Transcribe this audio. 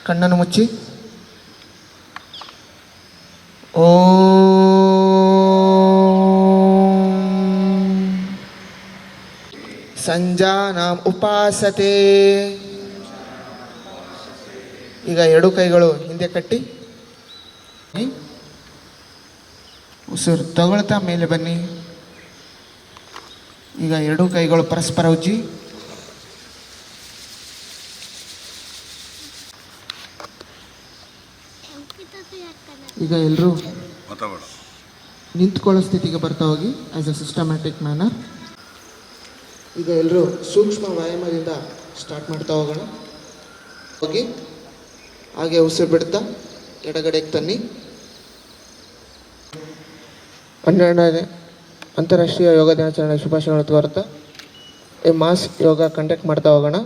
ಕಣ್ಣನ್ನು ಮುಚ್ಚಿ. ಓ ಸಂಜಾನಾಂ ಉಪಾಸತೆ. ಈಗ ಎರಡು ಕೈಗಳು ಹಿಂದೆ ಕಟ್ಟಿ ಉಸಿರು ತಗೊಳ್ತಾ ಮೇಲೆ ಬನ್ನಿ. ಈಗ ಎರಡು ಕೈಗಳು ಪರಸ್ಪರ ಉಜ್ಜಿ. ಈಗ ಎಲ್ಲರೂ ನಿಂತ್ಕೊಳ್ಳೋ ಸ್ಥಿತಿಗೆ ಬರ್ತಾ ಹೋಗಿ ಆಸ್ ಎ ಸಿಸ್ಟಮ್ಯಾಟಿಕ್ ಮ್ಯಾನರ್. ಈಗ ಎಲ್ಲರೂ ಸೂಕ್ಷ್ಮ ವ್ಯಾಯಾಮದಿಂದ ಸ್ಟಾರ್ಟ್ ಮಾಡ್ತಾ ಹೋಗೋಣ. ಹೋಗಿ ಹಾಗೆ ಉಸಿರು ಬಿಡ್ತಾ ಎಡಗಡೆಗೆ ತನ್ನಿ. 12ನೇ ಅಂತಾರಾಷ್ಟ್ರೀಯ ಯೋಗ ದಿನಾಚರಣೆ ಶುಭಾಶಯಗಳು ತೋರ್ತಾ ಈ ಮಾಸ್ ಯೋಗ ಕಂಡಕ್ಟ್ ಮಾಡ್ತಾ ಹೋಗೋಣ.